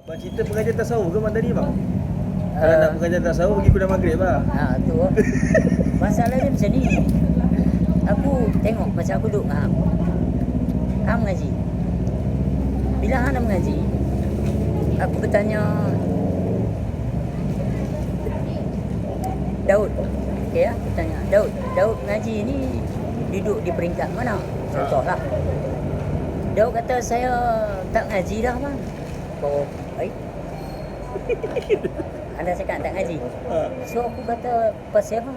Abang cerita pengajian tasawuf ke bang tadi bang? Kalau nak pengajian tasawuf pergi kuliah maghrib lah. Tu masalah dia macam ni. Aku tengok macam aku duduk hang. Hang mengaji. Bila hang nak mengaji, aku bertanya Daud. Okey ya, aku tanya Daud mengaji ni duduk di peringkat mana? Contohlah. Daud kata saya tak ngaji dah bang. Oh, baik. Anda cakap tak ngaji. So aku kata pasal apa?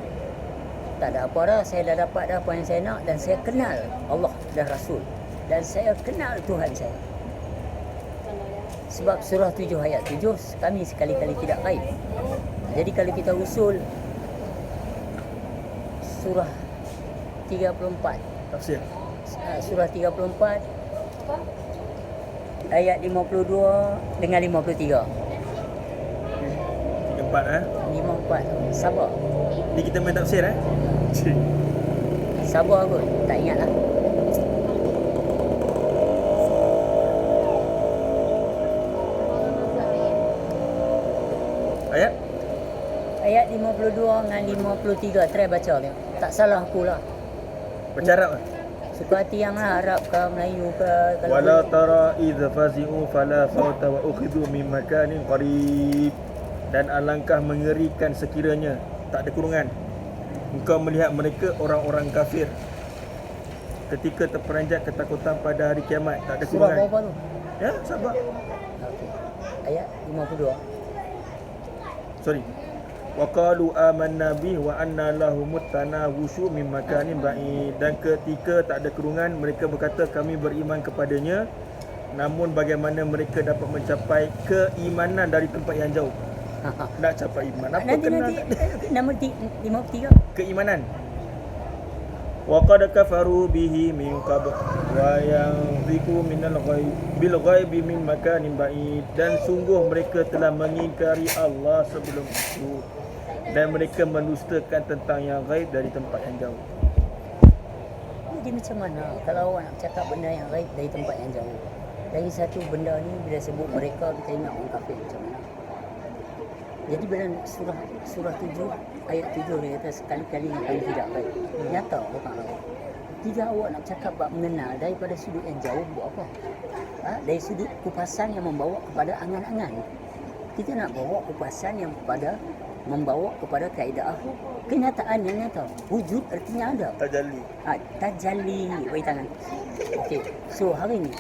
Tak ada apa dah, saya dah dapat dah apa yang saya nak dan saya kenal Allah dan Rasul dan saya kenal Tuhan saya. Sebab surah 7 ayat 7 kami sekali-kali tidak gaib. Jadi kalau kita usul surah 34 Tafsir. surah 34 ayat 52 dengan 53. 34 54 sabar. Ni kita main tafsir Sabar kot, tak ingat lah. Ayat 52 dengan 53. Try baca dia. Tak salah aku lah. Baca Arab lah. Suka hati yang lah, Arab ke Melayu ke. Wala tara idza fazi'u fala fauta wa ukhidhu min makanin qarib. Dan alangkah mengerikan sekiranya tak ada kurungan engkau melihat mereka orang-orang kafir ketika terperanjat ketakutan pada hari kiamat. Tak ada surah kurungan. berapa tu? Ya, sabar. Okay. Ayat 52. Sorry. Wa qalu amanna bih wa anna lahumut tanawushu min makanin ba'id. Dan ketika tak ada kurungan mereka berkata kami beriman kepadanya, namun bagaimana mereka dapat mencapai keimanan dari tempat yang jauh. Nak capai iman apa Nanti kena nombor 53. keimanan. Wa qad kafaru bihi min qabl wa yanziku minal ghaib bil ghaibi min makanin ba'id. Dan sungguh mereka telah mengingkari Allah sebelum itu dan mereka mendustakan tentang yang gaib dari tempat yang jauh. Jadi macam mana kalau awak nak cakap benda yang gaib dari tempat yang jauh? Dari satu benda ni bila sebut mereka kita ingat orang kafir macam mana? Jadi bila surah 7 ayat 7 dia kata sekali-kali yang kami tidak baik. Nyata orang awak. Tidak awak nak cakap bab mengenal daripada sudut yang jauh buat apa? Dari sudut kupasan yang membawa kepada angan-angan. Kita nak bawa kupasan yang membawa kepada kaedah kenyataan yang nyata. Wujud artinya ada. Tajalli. Tajalli. Bagi tangan. Okey. So hari ni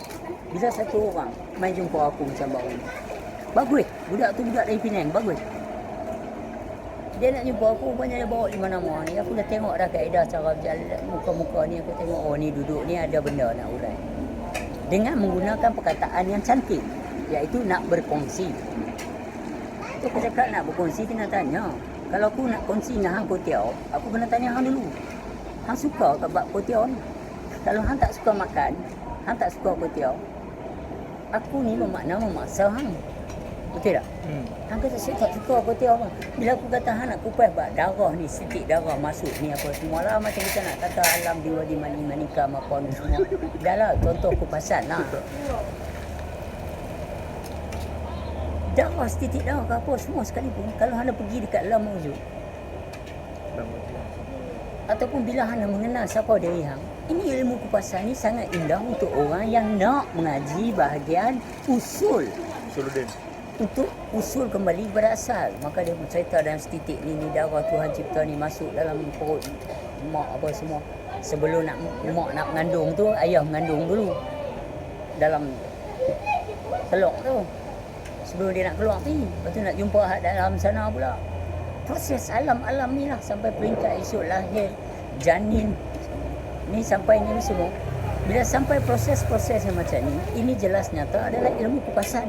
bila satu orang main jumpa aku macam baru ni. Bagus. Budak tu budak dari Penang. Bagus. Dia nak jumpa aku, rupanya dia bawa di mana-mana ni. Aku dah tengok dah kaedah cara berjalan muka-muka ni. Aku tengok, oh ni duduk ni ada benda nak urai. Dengan menggunakan perkataan yang cantik. Iaitu nak berkongsi. Itu aku cakap nak berkongsi, kena tanya. Kalau aku nak kongsi dengan hang kotiau, aku kena tanya hang dulu. Hang suka ke bab kotiau ni? Kalau hang tak suka makan, hang tak suka kotiau, aku ni bermakna memaksa hang. Betul tak? Hang kata saya tak suka kotiau bang. Bila aku kata hang nak kupas bab darah ni, sitik darah masuk ni apa semua lah. Macam kita nak kata alam diwa di manika mapon semua. Dah lah contoh kupasan lah. Darah, setitik darah ke apa semua sekalipun. Kalau anda pergi dekat alam maujud ataupun bila anda mengenal siapa diri hang, ini ilmu kupasan ni sangat indah untuk orang yang nak mengaji bahagian usul. Suluddin. Untuk usul kembali kepada asal. Maka dia bercerita dalam setitik ni darah Tuhan cipta ni masuk dalam perut mak apa semua. Sebelum mak nak mengandung tu, ayah mengandung dulu dalam teluk tu. Sebelum dia nak keluar ni, lepas tu nak jumpa dalam sana pula. Proses alam-alam ni lah sampai peringkat esok lahir janin ni sampai ni semua. Bila sampai proses-proses yang macam ni, ini jelas nyata adalah ilmu kupasan.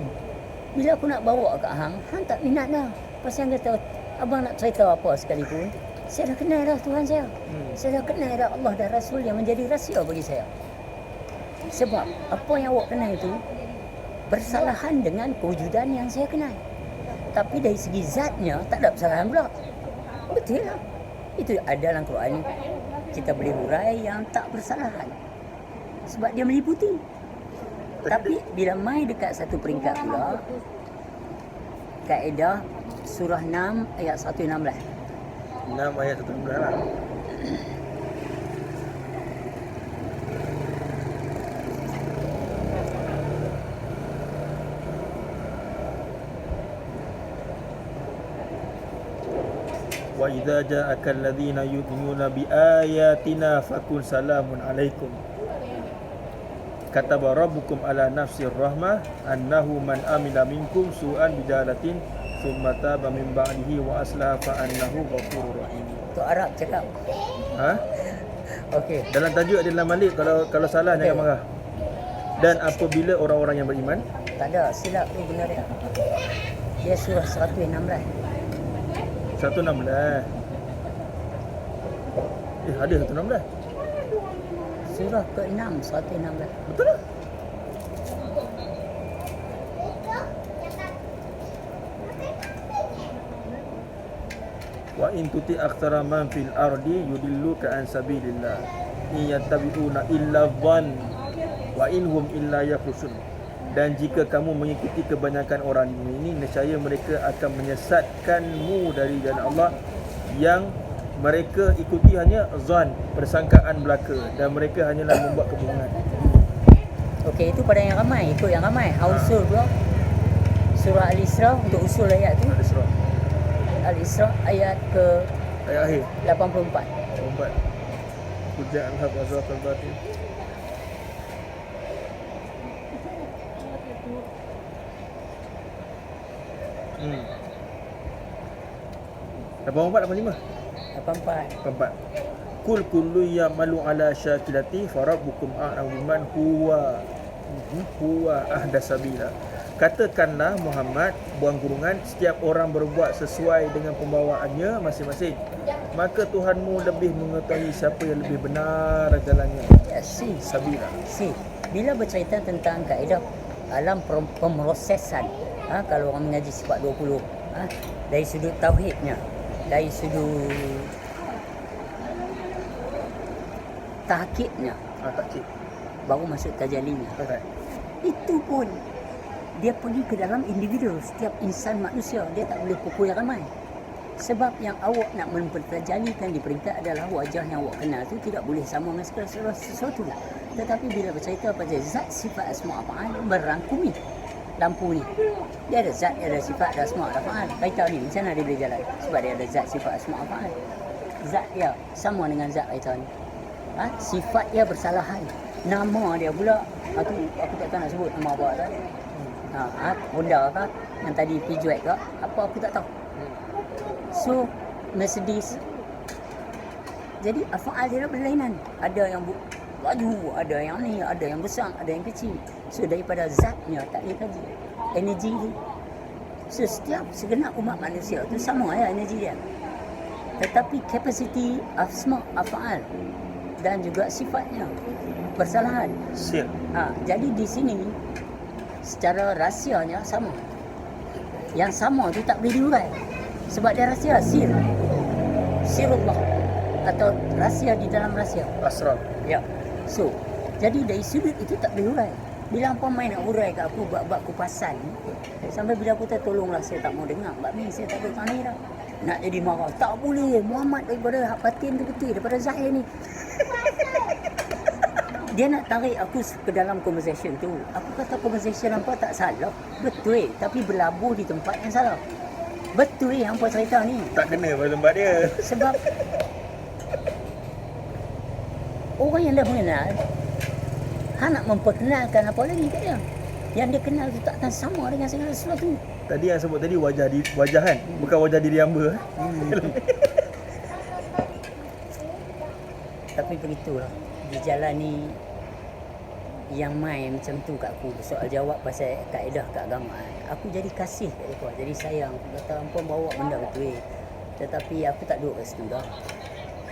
Bila aku nak bawa kat hang tak minat dah. Pasal hang kata, abang nak cerita apa sekalipun, saya dah kenal dah Tuhan saya. Saya dah kenal dah Allah dan Rasul yang menjadi rahsia bagi saya. Sebab apa yang awak kenal itu bersalahan dengan kewujudan yang saya kenal. Tapi dari segi zatnya tak ada bersalahan pula. Betul lah. Itu ada dalam Quran. Kita boleh hurai yang tak bersalahan. Sebab dia meliputi. Tapi bila mai dekat satu peringkat pula, kaedah surah 6 ayat 116. 6 ayat 116 lah. Wa idza ja'aka alladhina yu'minuna bi ayatina fakun salamun alaikum. Kataba rabbukum ala nafsir rahmah annahu man amila minkum su'an bijalatin thumma taba min ba'dihi wa aslaha fa annahu ghafurur rahim. Tu Arab cakap. Ha? Okey. Dalam tajuk ada dalam Malik, kalau salah jangan marah. Dan apabila orang-orang yang beriman, Tak ada, silap tu benar dia. Dia surah 116. 116. Ada 116. Surah ke-6 116. Betul tak? Wa in tuti aktsara man fil ardi yudilluka an sabilillah in yattabi'una illa dhann wa inhum illa yakhrusun. Dan jika kamu mengikuti kebanyakan orang di dunia ini, nescaya mereka akan menyesatkanmu dari jalan Allah. Yang mereka ikuti hanya zan, persangkaan belaka, dan mereka hanyalah membuat kebohongan. Okey, itu pada yang ramai, ikut yang ramai. Usul pula surah Al-Isra untuk usul ayat tu. Al-Isra. Al-Isra ayat ke Ayat akhir 84. 4. Hujjah al-haq wa zaqal batin. Hmm. 84 85. 84. 4. Kul kullu ya'malu ala syakilati farabbukum a'lamu biman huwa ahdasabila. Katakanlah Muhammad, buang kurungan, setiap orang berbuat sesuai dengan pembawaannya masing-masing, maka Tuhanmu lebih mengetahui siapa yang lebih benar jalannya. Ya, si. Sabila. Bila bercerita tentang kaedah alam pemrosesan, kalau orang mengaji sifat 20, dari sudut tauhidnya, dari sudut tahqiqnya, Takkit. baru masuk tajalinya. Alright. Itu pun dia pergi ke dalam individu, setiap insan manusia. Dia tak boleh pukul yang ramai. Sebab yang awak nak mempertajalikan di peringkat adalah wajah yang awak kenal tu tidak boleh sama dengan segala sesuatu. Tetapi bila bercerita pada zat sifat asma' af'al, merangkumi lampu ni. Dia ada zat, dia ada sifat, ada asma' af'al. Kereta ni macam mana dia boleh jalan? Sebab dia ada zat sifat asma' af'al. Zat dia sama dengan zat kereta ni. Sifat dia bersalahan. Nama dia pula, tu aku tak tahu nak sebut nama apa tak. Honda ke, yang tadi Peugeot ke, apa aku tak tahu. So, Mercedes. Jadi, afa'al dia berlainan. Ada yang laju, ada yang ni, ada yang besar, ada yang kecil. So, daripada zatnya tak boleh kaji. Energi tu. So, setiap segenap umat manusia tu sama ya energi dia. Tetapi kapasiti asma' afa'al dan juga sifatnya bersalahan. Jadi di sini secara rahsianya sama. Yang sama tu tak boleh diurai. Sebab dia rahsia, sirullah atau rahsia di dalam rahsia. Asrar. Ya. So, jadi dari sudut itu tak boleh urai. Bila apa main nak urai kat aku bab-bab kupasan, sampai bila aku tolonglah saya tak mau dengar. Bab ni saya tak boleh tanya dah. Nak jadi marah. Tak boleh. Muhammad daripada hak batin tu betul, daripada zahir ni. Dia nak tarik aku ke dalam conversation tu. Aku kata conversation hampa tak salah. Betul. Tapi berlabuh di tempat yang salah. Betul hampa cerita ni. Tak kena pada tempat dia. Sebab orang yang dah mengenal, nak memperkenalkan apa lagi kat dia. Yang dia kenal tu takkan sama dengan segala sesuatu. Tadi yang sebut tadi wajah kan? Bukan wajah diri hamba. Tapi begitulah. Dijalani yang main macam tu kat aku, soal jawab pasal kaedah keagamaan. Aku jadi kasih kat dia, jadi sayang. Aku kata ampun bawa benda betul. Tetapi aku tak duduk kat situ dah.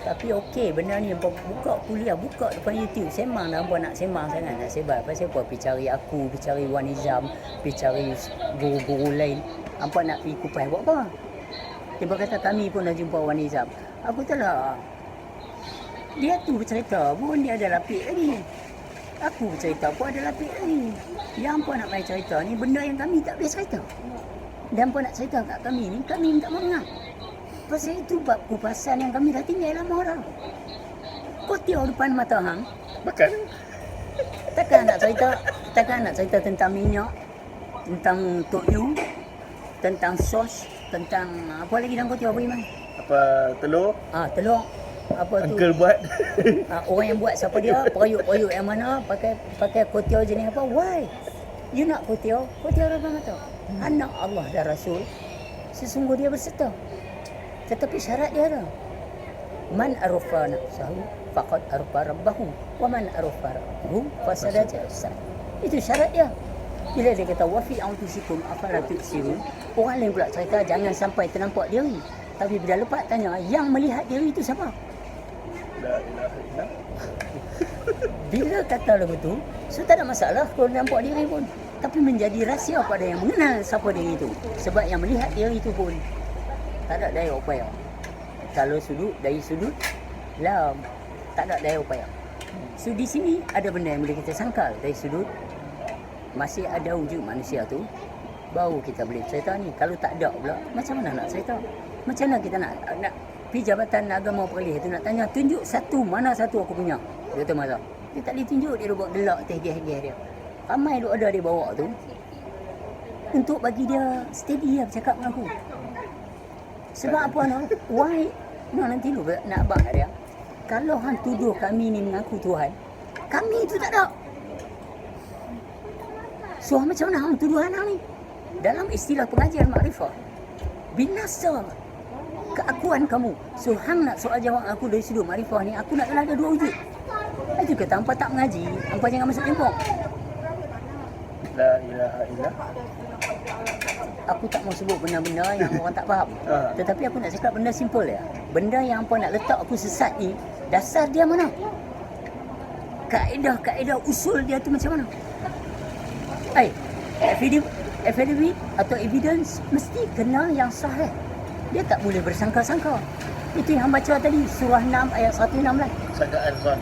Tapi okey, benda ni buka kuliah, buka depan YouTube. Sembang dah, hampa nak sembang sangat, nak sebar. Pasal apa? Pergi cari aku, pergi cari Wan Nizam, pergi cari guru-guru lain. Hampa nak pergi kupas buat apa? Dia berkata kami pun dah jumpa Wan Nizam. Aku tak lah. Dia tu bercerita pun dia ada lapik lagi. Aku bercerita pun ada lapik lagi. Yang hampa nak main cerita ni benda yang kami tak boleh cerita. Dan apa nak cerita kat kami ni, kami minta maaf. Pasal itu bab kupasan yang kami dah tinggal lama orang. Kau tiaw depan mata hang, Makan. takkan nak cerita tentang minyak, tentang toyu, tentang sos, tentang apa lagi dalam kutiu apa Iman? Apa telur? Telur. Apa tu? Uncle buat. Orang yang buat siapa dia? Periuk-periuk yang mana? Pakai kutiu jenis apa? Why? You nak kutiu? Kutiu apa mata? Anak Allah dan Rasul. Sesungguh dia berserta. Tetapi syarat dia ada. Man arufa nafsahu faqad arufa rabbahu wa man arufa rabbahu fasadaja sah. Itu syarat dia. Bila dia kata wa fi anfusikum afala tubsirun, orang lain pula cerita jangan sampai ternampak diri. Tapi bila lepas tanya yang melihat diri itu siapa? La ilaha illallah. Bila kata lagu tu, so tak ada masalah kalau nampak diri pun. Tapi menjadi rahsia pada yang mengenal siapa diri itu. Sebab yang melihat diri itu pun tak ada daya upaya. Kalau dari sudut lah, tak ada daya upaya. So di sini ada benda yang boleh kita sangkal dari sudut masih ada wujud manusia tu, baru kita boleh cerita ni. Kalau tak ada pula, macam mana nak cerita? Macam mana kita nak pergi Jabatan Agama Perlis tu nak tanya, tunjuk satu, mana satu aku punya? Dia kata masa. Dia tak boleh tunjuk, dia buat gelak tegeh-tegeh dia. Ramai duk ada dia bawa tu untuk bagi dia steady lah bercakap dengan aku. Sebab apa no? Why? No, nanti lu nak abang dia. Kalau hang tuduh kami ni mengaku Tuhan, kami tu tak ada. So macam mana hang tuduh hang ni? Dalam istilah pengajian makrifah, binasa keakuan kamu. So hang nak soal jawab aku dari sudut makrifah ni, aku nak kena ada dua wujud. Itu kata hampa tak mengaji, hampa jangan masuk jempol. La ilaha illallah. Aku tak mau sebut benda-benda yang orang tak faham. Tetapi aku nak cakap benda simple ya. Benda yang hampa nak letak aku sesat ni, dasar dia mana? Kaedah usul dia tu macam mana? Affidavit atau evidence mesti kena yang sahih. Dia tak boleh bersangka-sangka. Itu yang baca tadi, surah 6 ayat 116. Sangkaan zon.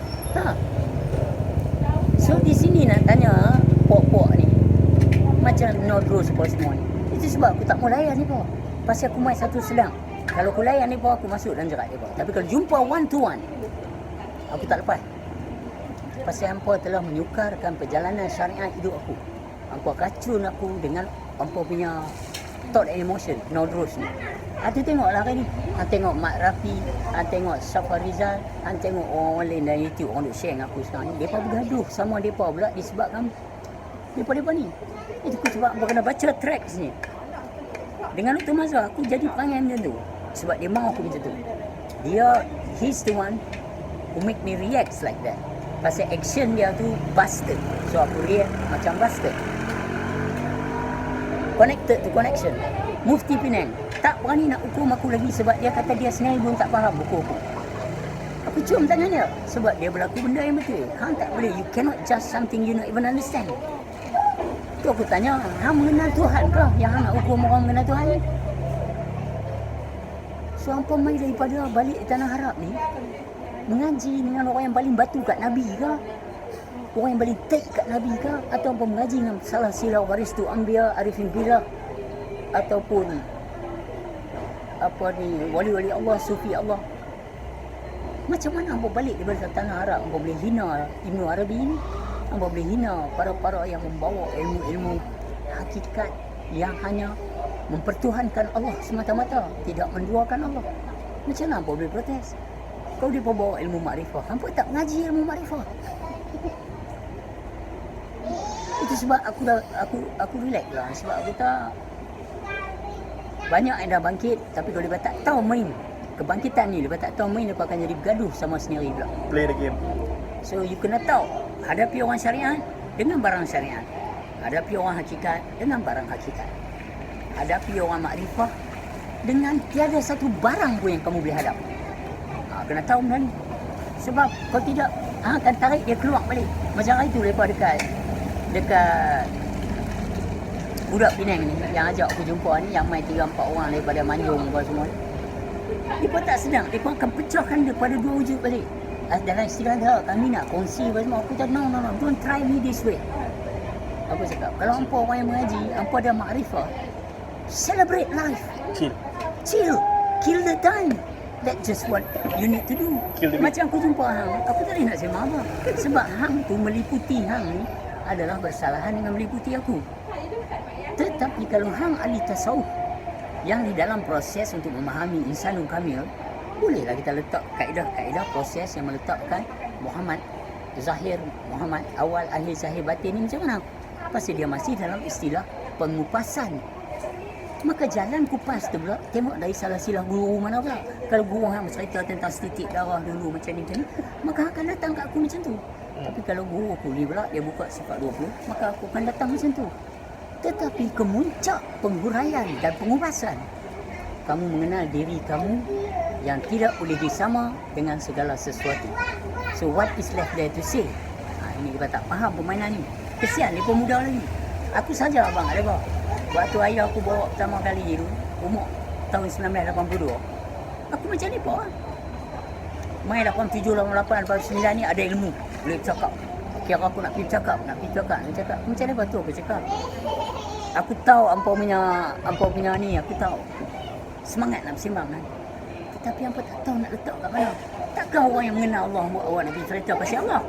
So di sini nak tanya pok-pok ni macam nodro semua ni. Itu sebab aku tak mau layan ni pok. Pasal aku main satu sedang. Kalau aku layan ni pok, aku masuk dalam jerat dia pok. Tapi kalau jumpa one to one, aku tak lepas. Pasal hampa telah menyukarkan perjalanan syariat hidup aku. Hampa kacun aku dengan hampa punya thought and emotion, nodros ni. Hati tengoklah hari ni. Han tengok Mat Rafi, han tengok Syafa Rizal, han tengok orang lain dari YouTube, orang duk share dengan aku sekarang ni. Mereka bergaduh sama mereka pula disebabkan mereka ni. Itu sebab hampa kena baca tracks ni. Dengan Dr. Mazhar, aku jadi perangai macam tu. Sebab dia mahu aku macam tu. He's the one who make me react like that. Pasal action dia tu bastard. So aku react macam bastard. Connected to connection. Mufti Penang tak berani nak hukum aku lagi sebab dia kata dia sendiri pun tak faham buku aku. Aku cium tangan dia sebab dia berlaku benda yang betul. Hang tak boleh, you cannot judge something you not even understand. Tu aku tanya, hang mengenal Tuhan ke yang hang nak hukum orang mengenal Tuhan ni? So hampa mai daripada balik tanah Arab ni mengaji dengan orang yang paling batu kat Nabi ke? Orang yang paling taik kat Nabi ke? Atau hampa mengaji dengan salah silau waris tu Anbiya, Arifin Billah, ataupun wali-wali Allah, sufi Allah. Macam mana hampa balik daripada tanah Arab, hampa boleh hina Ibnu Arabi ni? Hampa boleh hina para-para yang membawa ilmu-ilmu hakikat yang hanya mempertuhankan Allah semata-mata, tidak menduakan Allah. Macam mana hampa boleh protes? Kau dia bawa ilmu makrifah, hampa tak mengaji ilmu makrifah. Itu sebab aku relax lah. Sebab aku tak banyak yang dah bangkit, tapi kalau dia tak tahu main kebangkitan ni, dia tak tahu main, dia akan jadi bergaduh sama sendiri pula. Play the game. So you kena tahu, hadapi orang syariat dengan barang syariat, hadapi orang hakikat dengan barang hakikat, hadapi orang makrifah dengan tiada satu barang pun yang kamu boleh hadap. Kena tahu benda ni. Sebab kalau tidak, akan tarik dia keluar balik. Macam hari tu lepas dekat budak Penang ni yang ajak aku jumpa ni, yang main 3-4 orang daripada Manjung apa semua ni. Mereka tak sedang, mereka akan pecahkan daripada dua wujud balik. Dalam istilah dia, kami nak kongsi apa semua. Aku cakap, no, don't try me this way. Aku cakap, kalau hampa orang yang mengaji, hampa ada makrifah. Celebrate life. Chill. Chill. Kill the time. That's just what you need to do. Kill the beat. Macam aku jumpa hang, aku tak boleh nak sembah apa. Sebab hang tu meliputi hang ni adalah bersalahan dengan meliputi aku. Tetapi kalau hang ahli tasawuf yang di dalam proses untuk memahami insanul kamil, bolehlah kita letak kaedah-kaedah proses yang meletakkan Muhammad zahir, Muhammad awal, akhir, zahir, batin ni macam mana? Pasal dia masih dalam istilah pengupasan. Maka jalan kupas tu pula tengok dari salah silah guru mana pula. Kalau guru hang bercerita tentang setitik darah dulu macam ni, maka akan datang kat aku macam tu. Tapi kalau guru aku ni pula dia buka sifat 20, maka aku akan datang macam tu. Tetapi kemuncak penghuraian dan pengupasan, kamu mengenal diri kamu yang tidak boleh disama dengan segala sesuatu. So what is left there to say? Ini dia tak faham permainan ni. Kesian dia pun muda lagi. Aku saja abang ada bawa. Waktu ayah aku bawa pertama kali tu, umur tahun 1982. Aku macam ni pun. Main 87, 88, 89 ni ada ilmu. Boleh cakap. Kira aku nak pergi cakap. Macam ni betul aku cakap. Aku tahu ampau punya ni, aku tahu. Semangat nak bersimbang kan. Tetapi hampa tak tahu nak letak kat mana. Takkan orang yang mengenal Allah buat awak nak pergi cerita pasal Allah?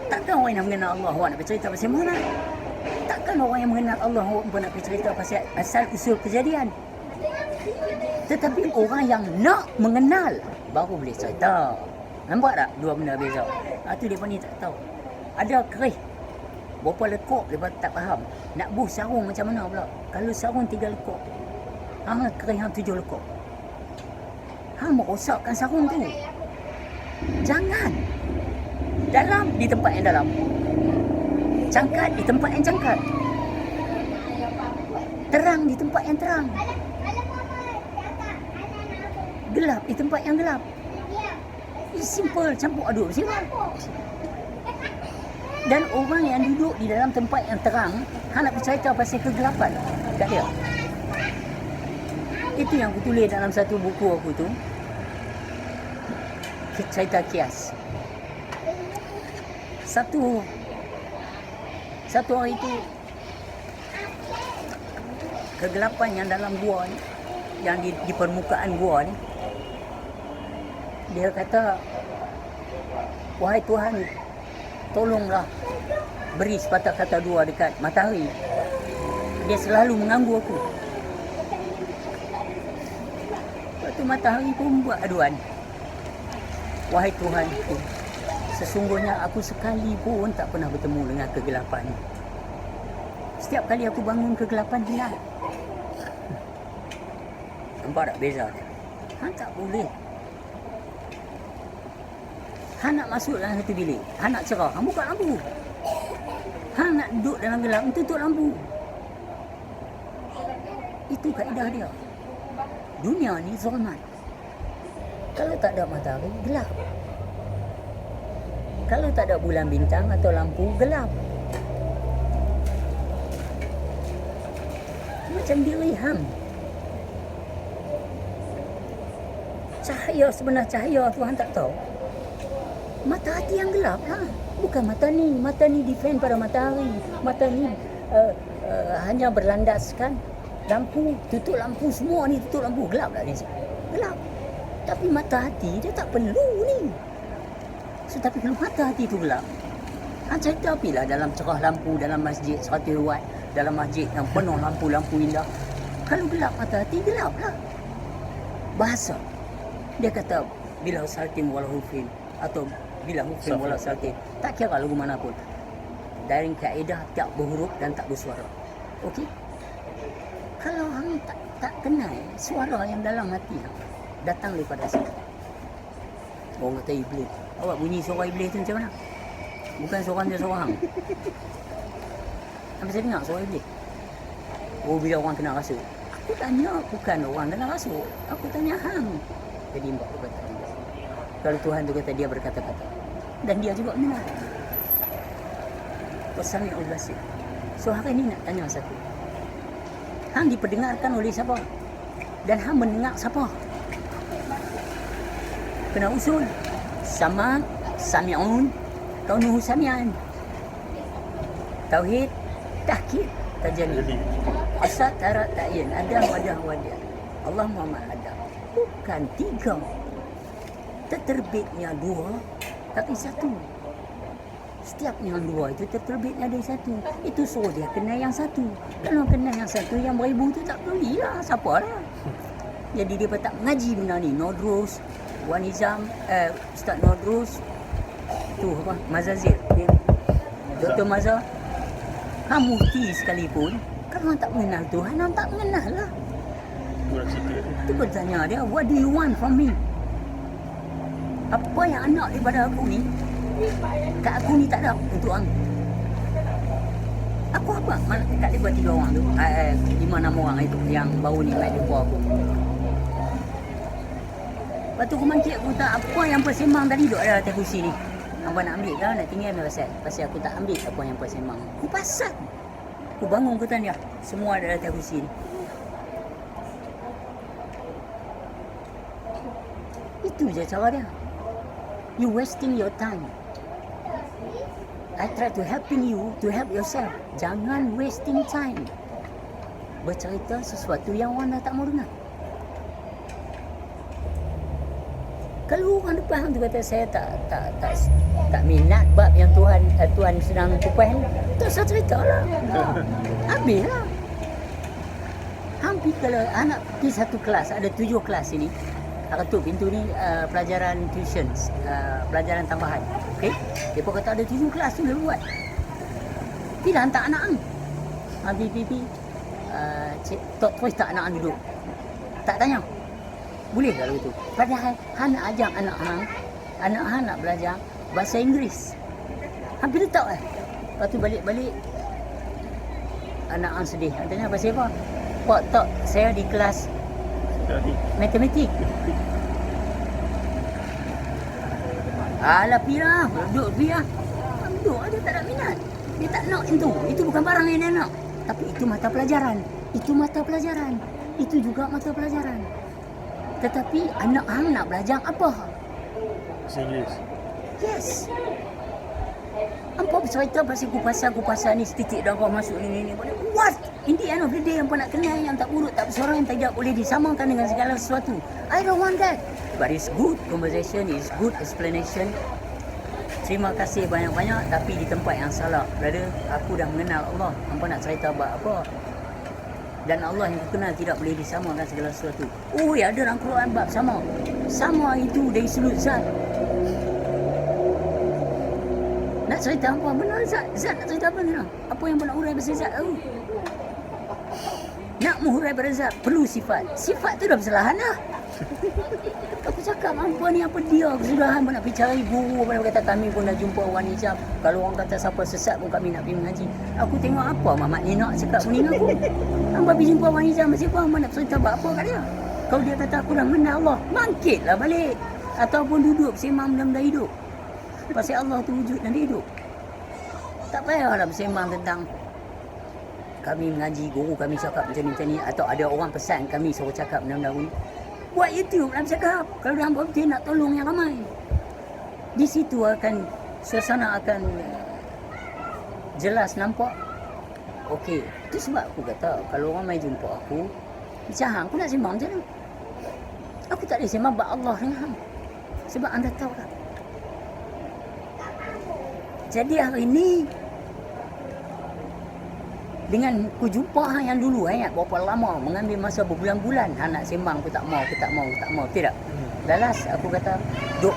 Takkan orang yang mengenal Allah awak nak pergi cerita pasal mana? Takkan orang yang mengenal Allah awak nak pergi cerita pasal asal usul kejadian? Tetapi orang yang nak mengenal baru boleh cerita. Nampak tak dua benda beza? Itu dia ni tak tahu. Ada kerih. Berapa lekuk dia tak faham. Nak buh sarung macam mana pula? Kalau sarung 3 lekuk, hang kerih hang 7 lekuk. Hang merosakkan sarung tu. Jangan. Dalam di tempat yang dalam. Cangkat di tempat yang cangkat. Terang di tempat yang terang. Gelap di tempat yang gelap. It's simple, campur aduk simple. Dan orang yang duduk di dalam tempat yang terang, hang nak bercerita pasal kegelapan kat dia. Itu yang aku tulis dalam satu buku aku tu. Cerita kias. Satu hari itu kegelapan yang dalam gua ni, yang di permukaan gua ni, dia kata, wahai Tuhan, tolonglah beri sepatah kata dua dekat matahari. Dia selalu mengganggu aku. Lepas tu matahari pun buat aduan. Wahai Tuhan, sesungguhnya aku sekali pun tak pernah bertemu dengan kegelapan. Setiap kali aku bangun, kegelapan hilang. Nampak tak beza? Hang tak boleh. Hang nak masuk dalam satu bilik, hang nak cerah, hang buka lampu. Hang nak duduk dalam gelap, tutup lampu. Itu kaedah dia. Dunia ni zulmat. Kalau tak ada matahari, gelap. Kalau tak ada bulan bintang atau lampu, gelap. Macam diri hang. Cahaya, sebenar cahaya tu hang tak tahu. Mata hati yang gelap lah. Bukan mata ni. Mata ni defend pada matahari. Mata ni hanya berlandaskan lampu. Tutup lampu semua ni, tutup lampu. Gelap lah ni. Gelap. Tapi mata hati dia tak perlu ni. So, tapi kalau mata hati tu gelap, cerita apalah dalam cerah lampu, dalam masjid 100 watt, dalam masjid yang penuh lampu-lampu indah. Kalau gelap mata hati, gelap lah. Bahasa. Dia kata, bila saltim wala hufin, atau bila hufin wala saltim. Tak kira lagu mana pun. Dari kaedah tak berhuruf dan tak bersuara. Okey? Kalau hang tak kenal suara yang dalam hati hang, datang daripada sana. Orang kata iblis. Awak bunyi suara iblis tu macam mana? Bukan suara dia seorang. Apa saya dengar suara iblis? Oh, bila orang kena rasa. Aku tanya, bukan orang kena rasa. Aku tanya hang. Jadi mbak aku kata, kalau Tuhan tu kata dia berkata-kata. Dan dia juga benar. Wasami'ul basir. So hari ni nak tanya satu. Hang diperdengarkan oleh siapa? Dan hang mendengar siapa? Kena usul. Sama, sami'un, kaunuhu sami'an. Tauhid, tahkid, tajalli. Asad, Tarat, Ta'yin, Adam, Wadah, Wadah. Allah Muhammad Adam. Bukan 3. Terterbitnya 2, tapi 1. Setiap yang 2 itu terterbitnya ada 1. Itu suruh dia kena yang 1. Kalau kena yang 1, yang 1000 tu tak belilah. Siapa lah. Jadi dia tak mengaji benda ni. Nodrus, Wan Nizam, Ustaz Nodrus, tu apa, Mazazir. Dr. Mazhar. Mufti sekalipun, kalau orang tak mengenal Tuhan, orang tak mengenal lah. Kurang cerita. Tu pun tanya dia, what do you want from me? Apa yang nak daripada aku ni, kat aku ni tak ada untuk orang. Aku apa? Mana kat lepas 3 orang tu, 5-6 orang itu yang baru ni main jumpa aku. Lepas tu aku mangkit, aku tak apa yang persembang tadi duduk dalam atas kursi ni. Apa nak ambil ke? Nak tinggal pasal? Pasal aku tak ambil apa yang persembang. Aku pasal. Aku bangun aku tanya, semua ada dalam atas kursi ni. Itu je cara dia. You wasting your time. I try to helping you to help yourself. Jangan wasting time. Bercerita sesuatu yang orang dah tak mau dengar. Kalau orang depan tu kata saya tak minat bab yang Tuhan sedang kupas ni, tak usah ceritalah. Habislah. Hampir kalau anak pergi satu kelas, ada 7 kelas ini. Ketuk pintu ni pelajaran tuition, pelajaran tambahan. Okey. Depa kata ada 7 kelas tu dia buat. Tidak hantar anak ang. Pipi cik tok terus tak anak ang duduk. Tak tanya. Boleh kalau itu. Padahal hang nak ajak anak hang nak belajar bahasa Inggeris. Hampir letak Lepas tu balik-balik anak hang sedih. Tanya pasal apa? Pak tok saya di kelas matematik. Alah pilah, duduk biar. Duduk aja tak ada minat. Dia tak nak itu. Itu bukan barang yang dia nak. Tapi itu mata pelajaran. Itu mata pelajaran. Itu juga mata pelajaran. Tetapi anak hang nak belajar apa? Bahasa Inggeris. Yes. Hampa bercerita pasal kupasan ni setitik dah kau masuk ni. What? In the end of the day, hampa nak kenal yang tak buruk, tak bersorang, yang tak boleh disamakan dengan segala sesuatu. I don't want that. But it's good conversation, it's good explanation. Terima kasih banyak-banyak, tapi di tempat yang salah. Brother, aku dah mengenal Allah. Hampa nak cerita apa? Dan Allah yang aku kenal tidak boleh disamakan segala sesuatu. Oh ya, ada dalam Quran bab sama. Sama itu dari sudut zat. Nak cerita apa? Benar zat. Zat nak cerita apa ni? Apa yang nak urai pasal zat tahu? Nak menghurai pada zat perlu sifat. Sifat tu dah kesalahan lah. Aku cakap apa ni, apa dia kesudahan nak pergi cari guru. Apa kata kami pun dah jumpa orang hijab. Kalau orang kata siapa sesat pun kami nak pergi mengaji. Aku tengok apa Mamat ni nak cakap ni aku. Hamba pergi jumpa orang hijab macam apa? Hamba nak cerita buat apa kat dia? Kalau dia kata aku dah mengenal Allah, bangkitlah balik. Ataupun duduk bersembang benda-benda hidup. Pasal Allah tu wujud dan dia hidup. Tak payahlah bersembang tentang kami mengaji, guru kami cakap macam ni. Atau ada orang pesan kami suruh cakap benda-benda ni. Buat YouTube nak bercakap. Kalau dia hampa betul nak tolong yang ramai. Di situ akan suasana akan jelas nampak. Okey, itu sebab aku kata kalau orang mai jumpa aku, macam hang, aku nak sembang macam mana? Aku tak boleh sembang bab Allah dengan hang. Sebab anda tahu tak? Jadi hari ini dengan ku jumpa hang yang dulu berapa lama mengambil masa berbulan-bulan hang nak sembang aku tak mau tidak. Dalas aku kata duk.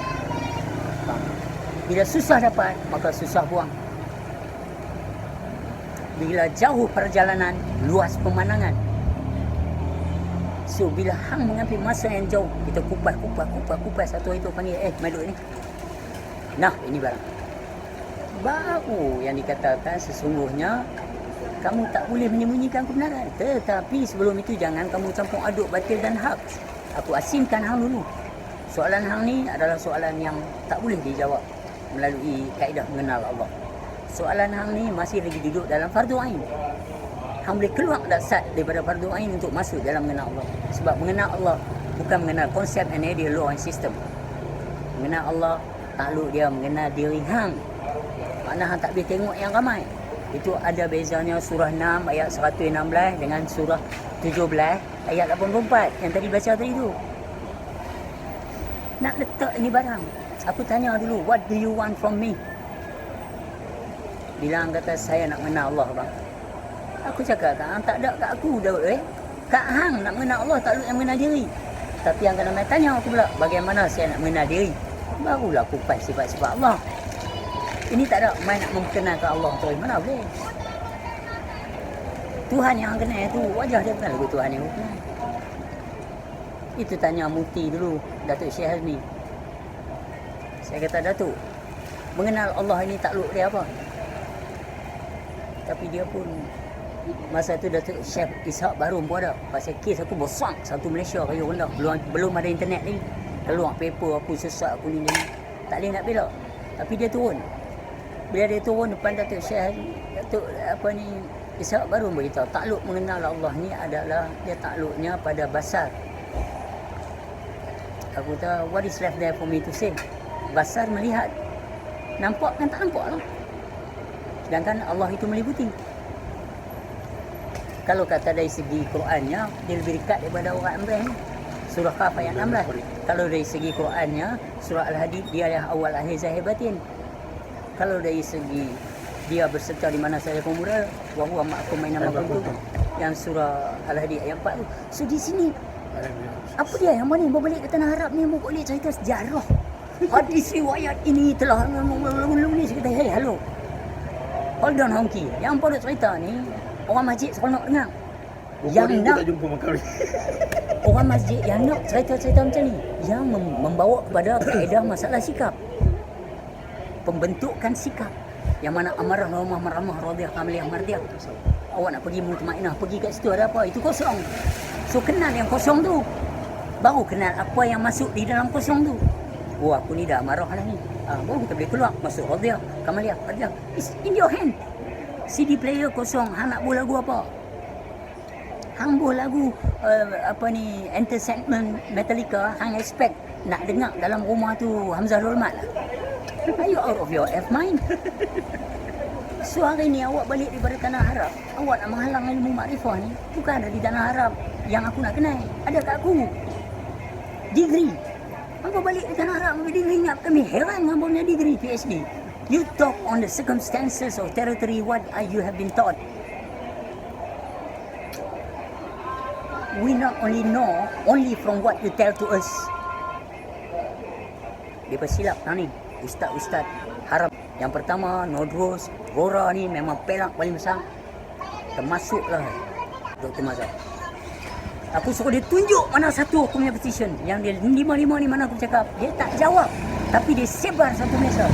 Bila susah dapat maka susah buang. Bila jauh perjalanan luas pemandangan. So bila hang mengambil masa yang jauh kita kupas satu itu panggil mai duk ni. Nah, ini barang. Baru yang dikatakan sesungguhnya kamu tak boleh menyembunyikan kebenaran. Tetapi sebelum itu jangan kamu campur aduk batil dan hak. Aku asingkan hang dulu. Soalan hang ni adalah soalan yang tak boleh dijawab melalui kaedah mengenal Allah. Soalan hang ni masih lagi duduk dalam fardu ain. Hang boleh keluar dasar daripada fardu ain untuk masuk dalam mengenal Allah. Sebab mengenal Allah bukan mengenal konsep and idea, law and system. Mengenal Allah takluk dia mengenal diri hang. Makna hang tak boleh tengok yang ramai. Itu ada bezanya surah 6 ayat 116 dengan surah 17 ayat 84 yang tadi baca tadi tu. Nak letak ini barang. Aku tanya dulu, what do you want from me? Bilang kata saya nak mengenal Allah bang. Aku cakap Kak Hang tak ada kat aku dah Kak Hang nak mengenal Allah tak yang mengenal diri. Tapi yang kena main tanya aku pula, bagaimana saya nak mengenal diri? Barulah aku pas sifat-sifat Allah. Ini tak ada main nak memperkenalkan Allah tu. Mana boleh? Tuhan yang kenal tu, wajah dia bukan lagu Tuhan yang kenal. Itu tanya Mufti dulu, Datuk Syekh Hazmi. Saya kata, Datuk, mengenal Allah ini takluk dia apa? Tapi dia pun, masa tu Datuk Syekh Ishak Barum pun ada. Pasal kes aku besar satu Malaysia kayu rendah. Belum ada internet ni. Keluar paper aku sesak aku ni. Tak boleh nak belak. Tapi dia turun. Bila dia turun depan Datuk Syekh, Datuk Ishak Barum beritahu, takluk mengenal Allah ni adalah dia takluknya pada basar. Aku kata, what is left there for me to say? Basar melihat. Nampak kan tak nampak lah. Sedangkan Allah itu meliputi. Kalau kata dari segi Qurannya, dia lebih dekat daripada orang Imran. Surah Qaf ayat 16. Kalau dari segi Qurannya, surah Al-Hadid, dia yang awal akhir zahir batin. Kalau dari segi dia berserta di mana saya pemuda, wa huwa ma'akum aina ma kuntum, yang surah Al-Hadid ayat 4 tu. So di sini apa dia yang mana berbalik ke tanah Arab ni boleh cerita sejarah. Hadis riwayat ini telah ni saya kata, hey hello. Hold on Hongki. Yang pada cerita ni orang masjid seronok dengar. Yang nak tak jumpa Makawi. orang masjid yang nak cerita-cerita macam ni, yang membawa kepada kaedah masalah sikap, pembentukan sikap, yang mana amarah ramah radiyah kamiliyah mardiyah. Awak nak pergi mutmainah, pergi kat situ ada apa? Itu kosong. So kenal yang kosong tu, baru kenal apa yang masuk di dalam kosong tu. Oh aku ni dah amarah lah ni. Baru kita boleh keluar masuk radiyah kamiliyah mardiyah. It's in your hand. CD player kosong, hang nak buat lagu apa? Hang buat lagu Enter Sandman Metallica, hang expect nak dengar dalam rumah tu Hamzah Dolmat lah. Are you out of your F mind? So hari ni awak balik daripada tanah Arab, awak nak menghalang ilmu makrifah ni, bukan ada di tanah Arab yang aku nak kenal, ada kat aku. Degree. Apa balik di tanah Arab ambil degree, ingat kami heran dengan punya degree PhD. You talk on the circumstances of territory what you have been taught. We not only know only from what you tell to us. Dia bersilap ni, ustaz-ustaz haram. Yang pertama, Nodros, Rora ni memang pelak paling besar. Termasuklah Dr. Mazhar. Aku suruh dia tunjuk mana satu aku punya petition. Yang dia 5 ni mana aku cakap. Dia tak jawab. Tapi dia sebar satu Malaysia.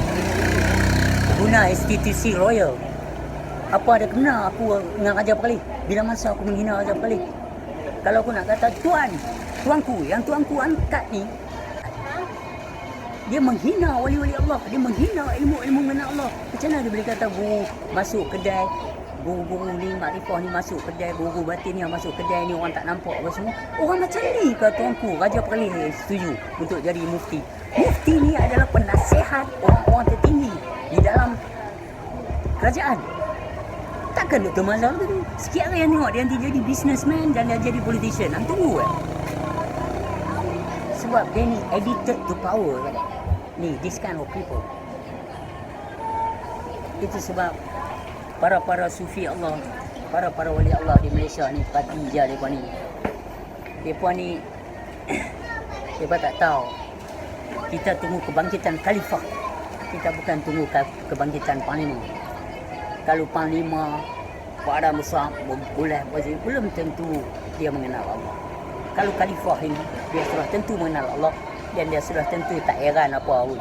Guna institusi royal. Apa ada kena aku dengan Raja Perlis? Bila masa aku menghina Raja Perlis? Kalau aku nak kata tuanku, yang tuanku angkat ni, dia menghina wali-wali Allah, dia menghina ilmu-ilmu mengenal Allah. Macam mana dia boleh kata guru masuk kedai, guru-guru ni makrifah ni masuk kedai, guru batin yang masuk kedai ni orang tak nampak apa semua. Orang macam ni ke tuanku Raja Perlis setuju untuk jadi mufti. Mufti ni adalah penasihat orang-orang tertinggi di dalam kerajaan. Takkan Dr. Mazhar tu sikit hari yang tengok dia nanti jadi businessman dan dia jadi politician. Hang tunggu sebab dia ni addicted to power kan. Ni this kind of people. Itu sebab para sufi Allah, para wali Allah di Malaysia ni parti je depa ni. Depa ni depa tak tahu. Kita tunggu kebangkitan khalifah. Kita bukan tunggu kebangkitan panglima. Kalau panglima pada besar boleh belum tentu dia mengenal Allah. Kalau khalifah ini dia sudah tentu mengenal Allah dan dia sudah tentu tak heran apa pun.